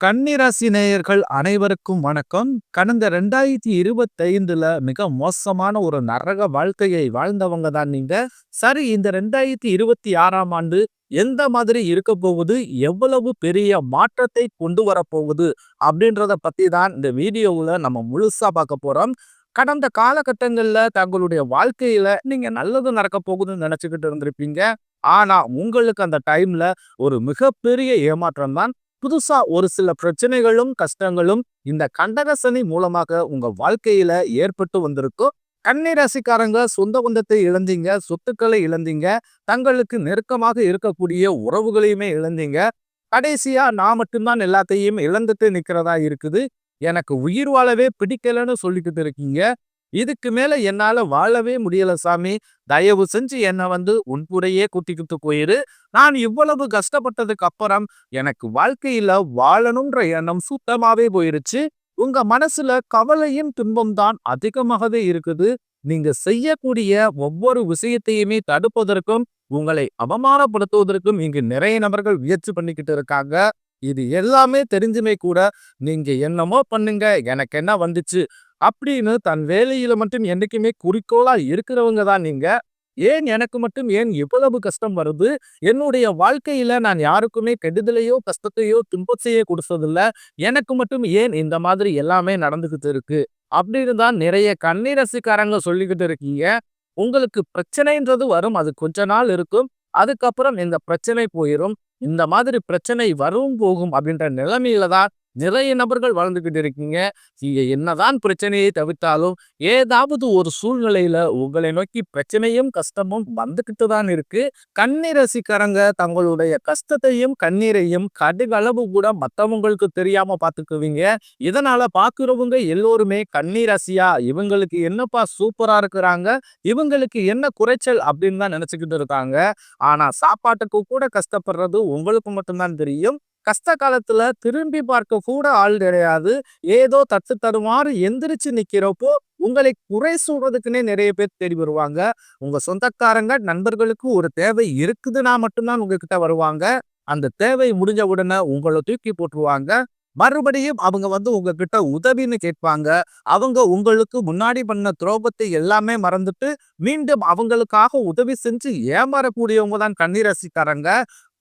கன்னிராசி நேயர்கள் அனைவருக்கும் வணக்கம். கடந்த 2025ல மிக மோசமான ஒரு நரக வாழ்க்கையை வாழ்ந்தவங்க தான் நீங்க. சரி, இந்த 2026ஆம் ஆண்டு எந்த மாதிரி இருக்க போகுது, எவ்வளவு பெரிய மாற்றத்தை கொண்டு வரப்போகுது அப்படின்றத பத்தி தான் இந்த வீடியோவுல நம்ம முழுசா பார்க்க போறோம். கடந்த காலகட்டங்கள்ல தங்களுடைய வாழ்க்கையில நீங்க நல்லது நடக்க போகுதுன்னு நினைச்சுக்கிட்டு இருந்திருப்பீங்க. ஆனா உங்களுக்கு அந்த டைம்ல ஒரு மிகப்பெரிய ஏமாற்றம் தான். புதுசா ஒரு சில பிரச்சனைகளும் கஷ்டங்களும் இந்த கண்டகசனி மூலமாக உங்க வாழ்க்கையில ஏற்பட்டு வந்திருக்கும். கன்னி ராசிக்காரங்க சொந்த பந்தத்தை இழந்தீங்க, சொத்துக்களை இழந்தீங்க, தங்களுக்கு நெருக்கமாக இருக்கக்கூடிய உறவுகளையுமே இழந்தீங்க. கடைசியா நான் மட்டும்தான் எல்லாத்தையும் இழந்துட்டு நிக்கிறதா இருக்குது. எனக்கு உயிர் வாழவே பிடிக்கலன்னு சொல்லிக்கிட்டு இருக்கீங்க. இதுக்கு மேல என்னால வாழவே முடியல சாமி. தயவு செஞ்சு என்ன உன் கூடயே கூட்டிக்கிட்டு போயிரு. நான் இவ்வளவு கஷ்டப்பட்டதுக்கு அப்புறம் எனக்கு வாழ்க்கையில வாழணும்ன்ற எண்ணம் சுத்தமாவே போயிருச்சு. உங்க மனசுல கவலையும் துன்பம் தான் அதிகமாகவே இருக்குது. நீங்க செய்யக்கூடிய ஒவ்வொரு விஷயத்தையுமே தடுப்பதற்கும், உங்களை அவமானப்படுத்துவதற்கும் இங்கு நிறைய நபர்கள் முயற்சி பண்ணிக்கிட்டு இருக்காங்க. இது எல்லாமே தெரிஞ்சுமே கூட நீங்க என்னமோ பண்ணுங்க, எனக்கு என்ன வந்துச்சு அப்படின்னு தன் வேலையில மட்டும் என்னைக்குமே குறிக்கோளா இருக்கிறவங்க தான் நீங்க. ஏன் எனக்கு மட்டும் ஏன் இவ்வளவு கஷ்டம் வருது? என்னுடைய வாழ்க்கையில நான் யாருக்குமே கெடுதலையோ, கஷ்டத்தையோ, துன்பத்தையோ கொடுத்ததில்ல. எனக்கு மட்டும் ஏன் இந்த மாதிரி எல்லாமே நடந்துகிட்டு இருக்கு? அப்படின்னு தான் நிறைய கன்னிராசிக்காரங்க சொல்லிக்கிட்டு இருக்கீங்க. உங்களுக்கு பிரச்சனைன்றது வரும். அது கொஞ்ச நாள் இருக்கும். அதுக்கப்புறம் இந்த பிரச்சனை போயிரும். இந்த மாதிரி பிரச்சனை வரும் போகும் அப்படின்ற நிலைமையில தான் நிறைய நபர்கள் வாழ்ந்துகிட்டு இருக்கீங்க. நீங்க என்னதான் பிரச்சனையை தவிர்த்தாலும் ஏதாவது ஒரு சூழ்நிலையில உங்களை நோக்கி பிரச்சனையும் கஷ்டமும் வந்துகிட்டு தான் இருக்கு. கன்னி ராசிக்காரங்க தங்களுடைய கஷ்டத்தையும் கண்ணீரையும் கடுகளவு கூட மத்தவங்களுக்கு தெரியாம பாத்துக்குவீங்க. இதனால பாக்குறவங்க எல்லோருமே கன்னி ராசியா, இவங்களுக்கு என்னப்பா சூப்பரா இருக்கிறாங்க, இவங்களுக்கு என்ன குறைச்சல் அப்படின்னு தான் நினைச்சுக்கிட்டு இருக்காங்க. ஆனா சாப்பாட்டுக்கு கூட கஷ்டப்படுறது உங்களுக்கு மட்டும்தான் தெரியும். கஷ்ட காலத்துல திரும்பி பார்க்க கூட ஆள் கிடையாது. ஏதோ தட்டு தடுமாறி எந்திரிச்சு நிக்கிறப்போ உங்களை குறை சொல்றதுக்குன்னே நிறைய பேர் தேடி வருவாங்க. உங்க சொந்தக்காரங்க நண்பர்களுக்கு ஒரு தேவை இருக்குதுன்னா மட்டும்தான் உங்ககிட்ட வருவாங்க. அந்த தேவை முடிஞ்ச உடனே உங்களை தூக்கி போட்டுருவாங்க. மறுபடியும் அவங்க உங்ககிட்ட உதவின்னு கேட்பாங்க. அவங்க உங்களுக்கு முன்னாடி பண்ண துரோகத்தை எல்லாமே மறந்துட்டு மீண்டும் அவங்களுக்காக உதவி செஞ்சு ஏமாறக்கூடியவங்க தான் கன்னிராசிக்காரங்க.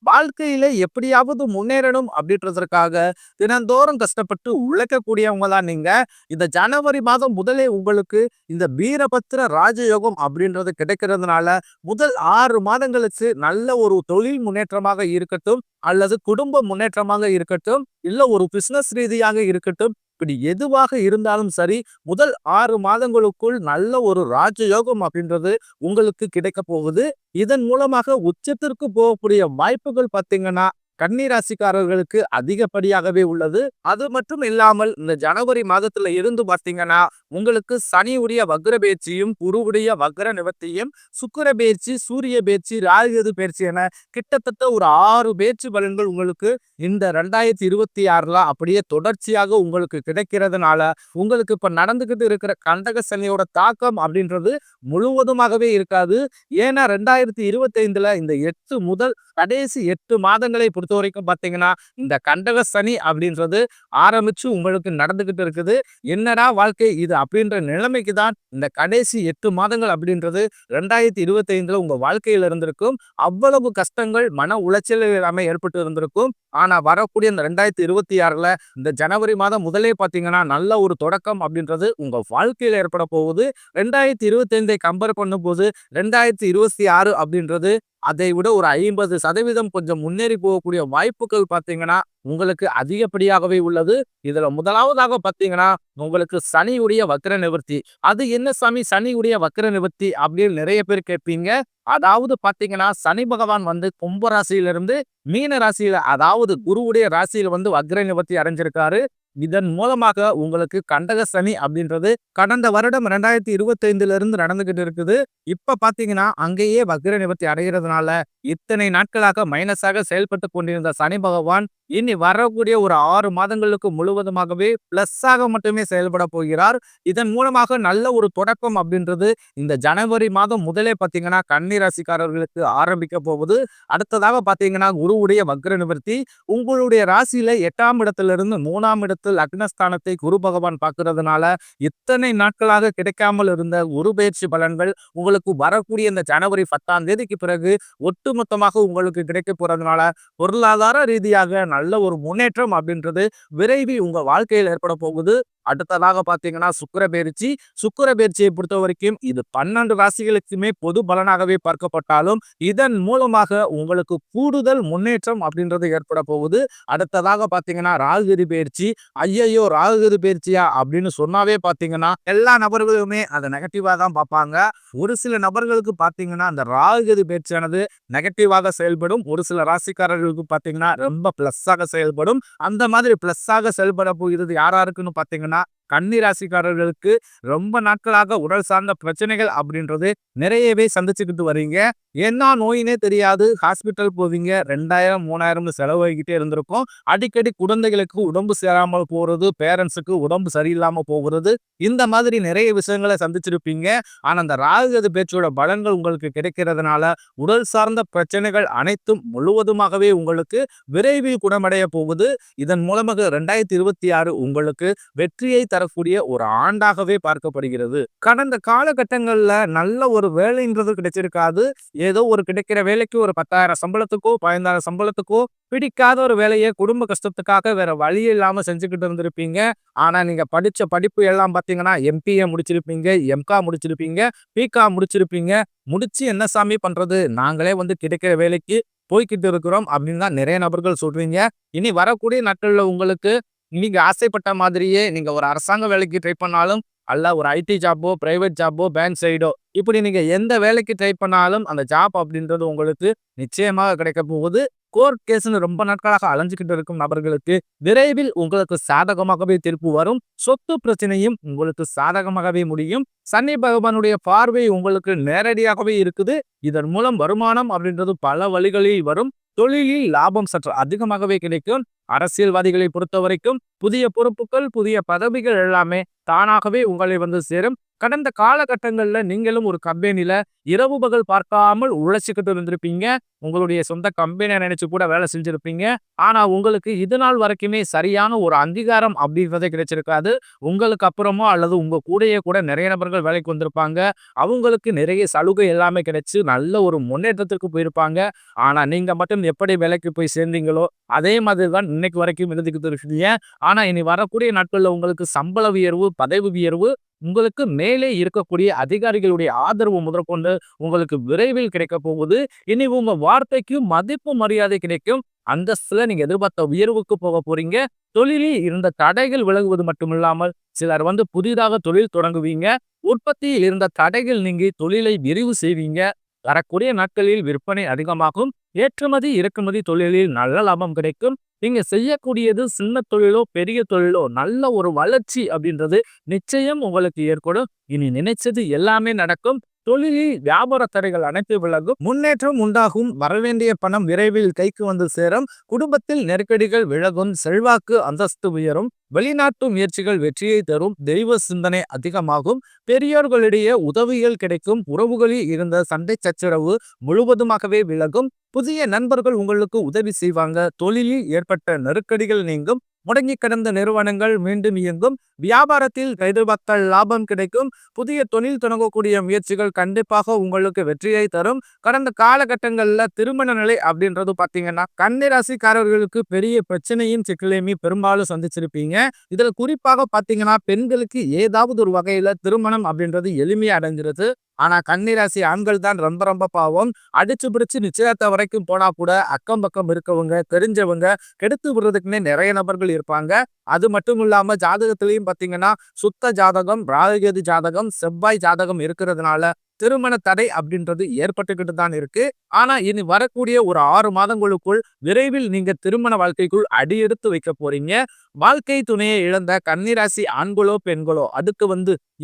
வாழ்க்கையில எப்படியாவது முன்னேறணும் அப்படின்றதற்காக தினந்தோறும் கஷ்டப்பட்டு உழைக்கக்கூடியவங்க தான் நீங்க. இந்த ஜனவரி மாதம் முதலே உங்களுக்கு இந்த வீரபத்திர ராஜயோகம் அப்படின்றது கிடைக்கிறதுனால முதல் 6 மாதங்களுக்கு நல்ல ஒரு தொழில் முன்னேற்றமாக இருக்கட்டும், அல்லது குடும்ப முன்னேற்றமாக இருக்கட்டும், இல்ல ஒரு பிசினஸ் ரீதியாக இருக்கட்டும், இப்படி எதுவாக இருந்தாலும் சரி, முதல் 6 மாதங்களுக்குள் நல்ல ஒரு ராஜயோகம் அப்படின்றது உங்களுக்கு கிடைக்க போகுது. இதன் மூலமாக உச்சத்திற்கு போகக்கூடிய வாய்ப்புகள் பார்த்தீங்கன்னா கன்னி ராசிக்காரர்களுக்கு அதிகப்படியாகவே உள்ளது. அது மட்டும் இல்லாமல் இந்த ஜனவரி மாதத்துல இருந்து பார்த்தீங்கன்னா உங்களுக்கு சனியுடைய வக்ர பேச்சியும், குருவுடைய வக்ர நிவர்த்தியும், சுக்கிர பேச்சு, சூரிய பேச்சு, ராகு பேச்சு என கிட்டத்தட்ட ஒரு 6 பேச்சு பலன்கள் உங்களுக்கு இந்த 2026ல அப்படியே தொடர்ச்சியாக உங்களுக்கு கிடைக்கிறதுனால உங்களுக்கு இப்ப நடந்துகிட்டு இருக்கிற கண்டக சனியோட தாக்கம் அப்படின்றது முழுவதுமாகவே இருக்காது. ஏன்னா 2025ல இந்த 8 முதல் கடைசி 8 மாதங்களை பொறுத்த வரைக்கும் பாத்தீங்கன்னா இந்த கண்டக சனி அப்படின்றது ஆரம்பிச்சு உங்களுக்கு நடந்துகிட்டு இருக்குது. என்னடா வாழ்க்கை இது அப்படின்ற நிலைமைக்கு தான் இந்த கடைசி 8 மாதங்கள் அப்படின்றது 2025ல உங்க வாழ்க்கையில இருந்திருக்கும். அவ்வளவு கஷ்டங்கள், மன உளைச்சல் எல்லாமே ஏற்பட்டு இருந்திருக்கும். ஆனா வரக்கூடிய இந்த 2026ல இந்த ஜனவரி மாதம் முதலே பாத்தீங்கன்னா நல்ல ஒரு தொடக்கம் அப்படின்றது உங்க வாழ்க்கையில ஏற்பட போகுது. 2025ஐ கம்பேர் பண்ணும்போது 2026 அப்படின்றது அதை விட ஒரு 50% கொஞ்சம் முன்னேறி போகக்கூடிய வாய்ப்புகள் பார்த்தீங்கன்னா உங்களுக்கு அதிகப்படியாகவே உள்ளது. இதுல முதலாவதாக பார்த்தீங்கன்னா உங்களுக்கு சனியுடைய வக்ர நிவர்த்தி. அது என்ன சாமி சனியுடைய வக்ர நிவர்த்தி அப்படின்னு நிறைய பேர் கேட்பீங்க. அதாவது பாத்தீங்கன்னா சனி பகவான் கும்ப ராசியிலிருந்து மீன ராசியில, அதாவது குருவுடைய ராசியில வக்ர நிவர்த்தி அடைஞ்சிருக்காரு. இதன் மூலமாக உங்களுக்கு கண்டக சனி அப்படின்றது கடந்த வருடம் 2025ல இருந்து நடந்துகிட்டு இருக்குது. இப்ப பாத்தீங்கன்னா அங்கேயே வக்ர நிவர்த்தி அடைகிறதுனால இத்தனை நாட்களாக மைனஸாக செயல்பட்டு கொண்டிருந்த சனி பகவான் இனி வரக்கூடிய ஒரு 6 மாதங்களுக்கு முழுவதுமாகவே பிளஸ்ஸாக மட்டுமே செயல்பட போகிறார். இதன் மூலமாக நல்ல ஒரு தொடக்கம் அப்படின்றது இந்த ஜனவரி மாதம் முதலே பார்த்தீங்கன்னா, கன்னி ராசிக்காரர்களுக்கு ஆரம்பிக்க போகுது. அடுத்ததாக பார்த்தீங்கன்னா, குருவுடைய வக்ர நிவர்த்தி. உங்களுடைய ராசியில 8ஆம் இடத்திலிருந்து 3ஆம் இடத்தில் லக்னஸ்தானத்தை குரு பகவான் பார்க்கிறதுனால, இத்தனை நாட்களாக கிடைக்காமல் இருந்த குரு பெயர்ச்சி பலன்கள் உங்களுக்கு வரக்கூடிய இந்த ஜனவரி 10ஆம் தேதிக்கு பிறகு ஒட்டுமொத்தமாக உங்களுக்கு கிடைக்க போறதுனால, பொருளாதார ரீதியாக நல்ல ஒரு முன்னேற்றம் அப்படின்றது விரைவில் உங்க வாழ்க்கையில் ஏற்பட போகுது. அடுத்ததாக பார்த்தீங்கன்னா சுக்கிர பெயர்ச்சி. சுக்கிர பெயர்ச்சியை பொறுத்தவரைக்கும் இது 12 ராசிகளுக்குமே பொது பலனாகவே பார்க்கப்பட்டாலும், இதன் மூலமாக உங்களுக்கு கூடுதல் முன்னேற்றம் அப்படின்றது ஏற்பட போகுது. அடுத்ததாக பார்த்தீங்கன்னா ராகுகேது பெயர்ச்சி. ஐயையோ! ராகுகேது பெயர்ச்சியா அப்படின்னு சொன்னாவே பார்த்தீங்கன்னா, எல்லா நபர்களுமே அதை நெகட்டிவா தான் பார்ப்பாங்க. ஒரு சில நபர்களுக்கு பார்த்தீங்கன்னா, அந்த ராகுகேது பெயர்ச்சியானது நெகட்டிவாக செயல்படும். ஒரு சில ராசிக்காரர்களுக்கு பார்த்தீங்கன்னா, ரொம்ப பிளஸ்ஸாக செயல்படும். அந்த மாதிரி பிளஸ்ஸாக செயல்பட போகிறது யாராருக்குன்னு பார்த்தீங்கன்னா, கன்னி ராசிக்காரர்களுக்கு ரொம்ப நாட்களாக உடல் சார்ந்த பிரச்சனைகள் அப்படின்றது நிறையவே சந்திச்சுக்கிட்டு வரீங்க. என்ன நோயினே தெரியாது. ஹாஸ்பிட்டல் போவீங்க. 2000 3000 செலவாகிக்கிட்டே இருந்திருக்கும். அடிக்கடி குழந்தைகளுக்கு உடம்பு சேராமல் போறது, பேரண்ட்ஸுக்கு உடம்பு சரியில்லாம போகிறது, இந்த மாதிரி நிறைய விஷயங்களை சந்திச்சிருப்பீங்க. ஆனா அந்த ராகுகேது பேச்சோட பலன்கள் உங்களுக்கு கிடைக்கிறதுனால உடல் சார்ந்த பிரச்சனைகள் அனைத்தும் முழுவதுமாகவே உங்களுக்கு விரைவில் குணமடைய போகுது. இதன் மூலமாக 2026 உங்களுக்கு வெற்றியை தரக்கூடிய ஒரு ஆண்டாகவே பார்க்கப்படுகிறது. கடந்த காலகட்டங்கள்ல நல்ல ஒரு வேலைன்றது கிடைச்சிருக்காது. ஏதோ ஒரு கிடைக்கிற வேலைக்கு ஒரு 10,000 சம்பளத்துக்கோ 15,000 சம்பளத்துக்கோ பிடிக்காத ஒரு வேலையை குடும்ப கஷ்டத்துக்காக வேற வழி இல்லாம செஞ்சுக்கிட்டு இருந்திருப்பீங்க. ஆனா நீங்க படிச்ச படிப்பு எல்லாம் பார்த்தீங்கன்னா, எம்பிஏ முடிச்சிருப்பீங்க, எம்காம் முடிச்சிருப்பீங்க, பிகாம் முடிச்சிருப்பீங்க. முடிச்சு என்ன சாமி பண்றது? நாங்களே கிடைக்கிற வேலைக்கு போய்க்கிட்டு இருக்கிறோம் அப்படின்னு தான் நிறைய நபர்கள் சொல்றீங்க. இனி வரக்கூடிய நாட்கள்ல உங்களுக்கு நீங்க ஆசைப்பட்ட மாதிரியே நீங்க ஒரு அரசாங்க வேலைக்கு ட்ரை பண்ணாலும், அல்ல ஒரு ஐடி ஜாப்போ, பிரைவேட் ஜாப்போ, பேங்க் சைடோ, இப்படி நீங்க எந்த வேலைக்கு ட்ரை பண்ணாலும் அந்த ஜாப் அப்படின்றது உங்களுக்கு நிச்சயமாக கிடைக்க போகுது. கோர்ட் கேஸ்ன்னு ரொம்ப நாட்களாக அலைஞ்சுக்கிட்டு இருக்கும் நபர்களுக்கு விரைவில் உங்களுக்கு சாதகமாகவே தீர்ப்பு வரும். சொத்து பிரச்சனையும் உங்களுக்கு சாதகமாகவே முடியும். சனி பகவானுடைய பார்வை உங்களுக்கு நேரடியாகவே இருக்குது. இதன் மூலம் வருமானம் அப்படின்றது பல வழிகளில் வரும். தொழிலில் லாபம் சற்று அதிகமாகவே கிடைக்கும். அரசியல்வாதிகளை பொறுத்த வரைக்கும் புதிய பொறுப்புகள், புதிய பதவிகள் எல்லாமே தானாகவே உங்களை சேரும். கடந்த காலகட்டங்கள்ல நீங்களும் ஒரு கம்பெனில இரவு பகல் பார்க்காமல் உழைச்சிக்கிட்டு இருந்திருப்பீங்க. உங்களுடைய சொந்த கம்பெனியை நினைச்சு கூட வேலை செஞ்சிருப்பீங்க. ஆனா உங்களுக்கு இது நாள் வரைக்குமே சரியான ஒரு அங்கீகாரம் அப்படின்றதே கிடைச்சிருக்காது. உங்களுக்கு அப்புறமோ அல்லது உங்க கூடயே கூட நிறைய நபர்கள் வேலைக்கு வந்திருப்பாங்க. அவங்களுக்கு நிறைய சலுகை எல்லாமே கிடைச்சு நல்ல ஒரு முன்னேற்றத்திற்கு போயிருப்பாங்க. ஆனா நீங்க மட்டும் எப்படி வேலைக்கு போய் சேர்ந்தீங்களோ அதே மாதிரி தான் இன்னைக்கு வரைக்கும் இருந்துகிட்டு இருக்கீங்க. ஆனா இனி வரக்கூடிய நாட்கள்ல உங்களுக்கு சம்பள உயர்வு, பதவி உயர்வு, உங்களுக்கு மேலே இருக்கக்கூடிய அதிகாரிகளுடைய ஆதரவு முதற்கொண்டு உங்களுக்கு விரைவில் கிடைக்க போகுது. இனி உங்க வார்த்தைக்கு மதிப்பு மரியாதை கிடைக்கும். அந்தஸ்துல நீங்க எதிர்பார்த்த உயர்வுக்கு போக போறீங்க. தொழிலில் இருந்த தடைகள் விலகுவது மட்டுமில்லாமல் சிலர் புதிதாக தொழில் தொடங்குவீங்க. உற்பத்தியில் இருந்த தடைகள் நீங்கி தொழிலை விரிவு செய்வீங்க. வரக்கூடிய நாட்களில் விற்பனை அதிகமாகும். ஏற்றுமதி இறக்குமதி தொழிலில் நல்ல லாபம் கிடைக்கும். நீங்க செய்யக்கூடியது சின்ன தொழிலோ பெரிய தொழிலோ நல்ல ஒரு வளர்ச்சி அப்படின்றது நிச்சயம் உங்களுக்கு ஏற்படும். இனி நினைச்சது எல்லாமே நடக்கும். தொழிலில் வியாபார தடைகள் அனைத்து விலகும். முன்னேற்றம் உண்டாகும். வரவேண்டிய பணம் விரைவில் கைக்கு சேரும். குடும்பத்தில் நெருக்கடிகள் விலகும். செல்வாக்கு அந்தஸ்து உயரும். வெளிநாட்டு முயற்சிகள் வெற்றியை தரும். தெய்வ சிந்தனை அதிகமாகும். பெரியோர்களிடையே உதவிகள் கிடைக்கும். உறவுகளில் இருந்த சண்டை சச்சரவு முழுவதுமாகவே விலகும். புதிய நண்பர்கள் உங்களுக்கு உதவி செய்வாங்க. தொழிலில் ஏற்பட்ட நெருக்கடிகள் நீங்கும். முடங்கி கிடந்த நிறுவனங்கள் மீண்டும் இயங்கும். வியாபாரத்தில் எதிர்பார்த்த லாபம் கிடைக்கும். புதிய தொழில் தொடங்கக்கூடிய முயற்சிகள் கண்டிப்பாக உங்களுக்கு வெற்றியை தரும். கடந்த காலகட்டங்கள்ல திருமண நிலை அப்படின்றது பாத்தீங்கன்னா, கன்னி ராசிக்காரர்களுக்கு பெரிய பிரச்சனையும் சிக்கலையுமே பெரும்பாலும் சந்திச்சிருப்பீங்க. இதுல குறிப்பாக பாத்தீங்கன்னா, பெண்களுக்கு ஏதாவது ஒரு வகையில திருமணம் அப்படின்றது எளிமையா அடைஞ்சிருது. ஆனா கன்னிராசி ஆண்கள் தான் ரொம்ப ரொம்ப பாவம். அடிச்சு பிடிச்சு நிச்சயத்த வரைக்கும் போனா கூட அக்கம் பக்கம் இருக்கவங்க, தெரிஞ்சவங்க கெடுத்து விடுறதுக்குன்னே நிறைய நபர்கள் இருப்பாங்க. அது மட்டும் இல்லாம ஜாதகத்திலையும் பாத்தீங்கன்னா, சுத்த ஜாதகம், ராகுகேது ஜாதகம், செவ்வாய் ஜாதகம் இருக்கிறதுனால திருமண தடை அப்படின்றது ஏற்பட்டுக்கிட்டு தான் இருக்கு. ஆனா இனி வரக்கூடிய ஒரு 6 மாதங்களுக்குள் விரைவில் நீங்க திருமண வாழ்க்கைக்குள் அடியெடுத்து வைக்க போறீங்க. வாழ்க்கை துணையை இழந்த கன்னிராசி ஆண்களோ பெண்களோ அதுக்கு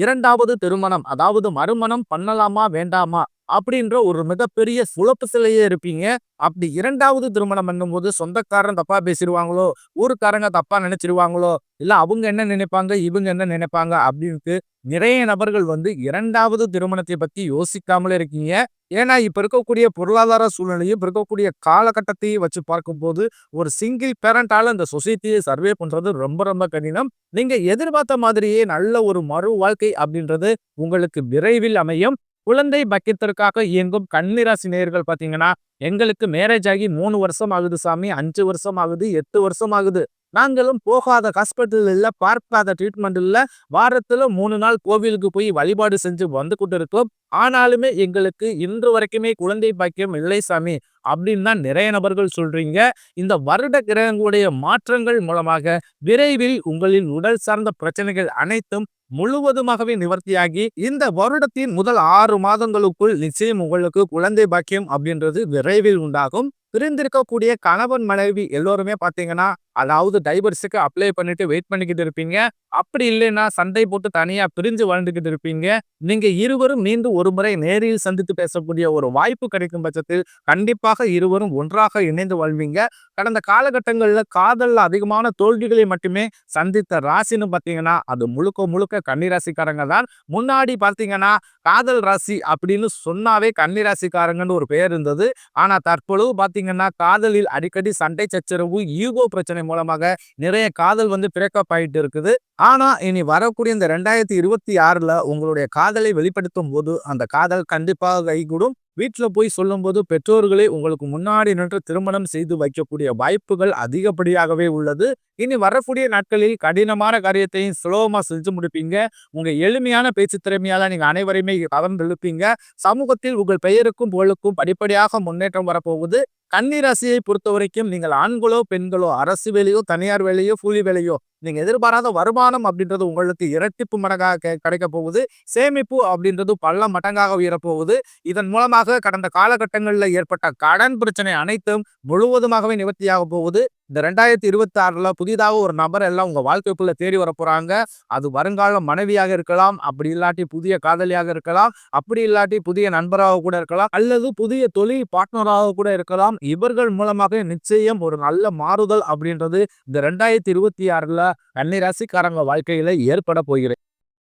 2வது திருமணம், அதாவது மறுமணம் பண்ணலாமா வேண்டாமா அப்படின்ற ஒரு மிகப்பெரிய குழப்பத்திலேயே இருப்பீங்க. அப்படி 2வது திருமணம் பண்ணும்போது சொந்தக்காரன் தப்பா பேசிருவாங்களோ, ஊருக்காரங்க தப்பா நினைச்சிருவாங்களோ, இல்ல அவங்க என்ன நினைப்பாங்க, இவங்க என்ன நினைப்பாங்க அப்படின்ட்டு நிறைய நபர்கள் வந்து 2வது திருமணத்தை பத்தி யோசிக்காமலே இருக்கீங்க. ஏன்னா, இப்ப இருக்கக்கூடிய பொருளாதார சூழ்நிலையும், இப்ப இருக்கக்கூடிய காலகட்டத்தையும் வச்சு பார்க்கும்போது, ஒரு சிங்கிள் பேரண்டால இந்த சொசைட்டிய சர்வே பண்றது ரொம்ப ரொம்ப கடினம். நீங்க எதிர்பார்த்த மாதிரியே நல்ல ஒரு மறு வாழ்க்கை அப்படின்றது உங்களுக்கு விரைவில் அமையும். குழந்தை பாக்கியத்திற்காக இயங்கும் கன்னிராசி நேயர்கள் பார்த்தீங்கன்னா, எங்களுக்கு மேரேஜ் ஆகி 3 வருஷம் ஆகுது சாமி, 5 வருஷம் ஆகுது, 8 வருஷம் ஆகுது. நாங்களும் போகாத ஹாஸ்பிட்டல் இல்ல, பார்க்காத ட்ரீட்மெண்ட் இல்ல. வாரத்துல 3 நாள் கோவிலுக்கு போய் வழிபாடு செஞ்சு வந்து கொண்டிருக்கோம். ஆனாலுமே எங்களுக்கு இன்று வரைக்குமே குழந்தை பாக்கியம் இல்லை சாமி அப்படின்னு தான் நிறைய நபர்கள் சொல்றீங்க. இந்த வருட கிரகங்களுடைய மாற்றங்கள் மூலமாக விரைவில் உங்களின் உடல் சார்ந்த பிரச்சனைகள் அனைத்தும் முழுவதுமாகவே நிவர்த்தியாகி இந்த வருடத்தின் முதல் 6 மாதங்களுக்குள் நிச்சயம் உங்களுக்கு குழந்தை பாக்கியம் அப்படின்றது விரைவில் உண்டாகும். பிரிந்திருக்கக்கூடிய கணவன் மனைவி எல்லோருமே பாத்தீங்கன்னா, அதாவது டைவர்ஸுக்கு அப்ளை பண்ணிட்டு வெயிட் பண்ணிக்கிட்டு இருப்பீங்க. அப்படி இல்லைன்னா சண்டை போட்டு தனியா பிரிஞ்சு வாழ்ந்துகிட்டு இருப்பீங்க. நீங்க இருவரும் மீண்டும் ஒரு முறை நேரில் சந்தித்து பேசக்கூடிய ஒரு வாய்ப்பு கிடைக்கும் பட்சத்தில் கண்டிப்பாக இருவரும் ஒன்றாக இணைந்து வாழ்வீங்க. கடந்த காலகட்டங்கள்ல காதல்ல அதிகமான தோல்விகளை மட்டுமே சந்தித்த ராசின்னு பாத்தீங்கன்னா, அது முழுக்க முழுக்க கன்னிராசிக்காரங்க தான். முன்னாடி பாத்தீங்கன்னா, காதல் ராசி அப்படின்னு சொன்னாவே கன்னிராசிக்காரங்கன்னு ஒரு பெயர் இருந்தது. ஆனா தற்பொழுது பாத்தீங்கன்னா, காதலில் அடிக்கடி சண்டை சச்சரவு, ஈகோ பிரச்சனை மூலமாக நிறைய காதல் வந்து பிரேக்கப் ஆயிட்டு இருக்குது. ஆனா இனி வரக்கூடிய இந்த 2026ல உங்களுடைய காதலை வெளிப்படுத்தும் போது அந்த காதல் கண்டிப்பாக கைகூடும். வீட்டுல போய் சொல்லும்போது பெற்றோர்களே உங்களுக்கு முன்னாடி நின்று திருமணம் செய்து வைக்கக்கூடிய வாய்ப்புகள் அதிகப்படியாகவே உள்ளது. இனி வரக்கூடிய நாட்களில் கடினமான காரியத்தையும் சுலபமா செஞ்சு முடிப்பீங்க. உங்க எளிமையான பேச்சு திறமையால நீங்க அனைவரையுமே கவர்ந்து இழுப்பீங்க. சமூகத்தில் உங்கள் பெயருக்கும் புகழுக்கும் படிப்படியாக முன்னேற்றம் வரப்போகுது. கன்னிராசியை பொறுத்த வரைக்கும் நீங்கள் ஆண்களோ பெண்களோ அரசு வேலையோ தனியார் வேலையோ கூலி வேலையோ நீங்க எதிர்பாராத வருமானம் அப்படின்றது உங்களுக்கு இரட்டிப்பு மடங்காக கிடைக்க போகுது. சேமிப்பு அப்படின்றது பல மடங்காக உயரப்போகுது. இதன் மூலமாக கடந்த காலகட்டங்களில் ஏற்பட்ட கடன் பிரச்சனை அனைத்தும் முழுவதுமாகவே நிவர்த்தியாக போகுது. இந்த 2026ல புதிதாக ஒரு நபர் எல்லாம் உங்க வாழ்க்கைக்குள்ள தேடி வர போறாங்க. அது வருங்கால மனைவியாக இருக்கலாம், அப்படி இல்லாட்டி புதிய காதலியாக இருக்கலாம், அப்படி இல்லாட்டி புதிய நண்பராக கூட இருக்கலாம், அல்லது புதிய தொழில் பார்ட்னராக கூட இருக்கலாம். இவர்கள் மூலமாக நிச்சயம் ஒரு நல்ல மாறுதல் அப்படின்றது இந்த 2026ல கன்னிராசிக்காரங்க வாழ்க்கையில ஏற்பட போகிறது.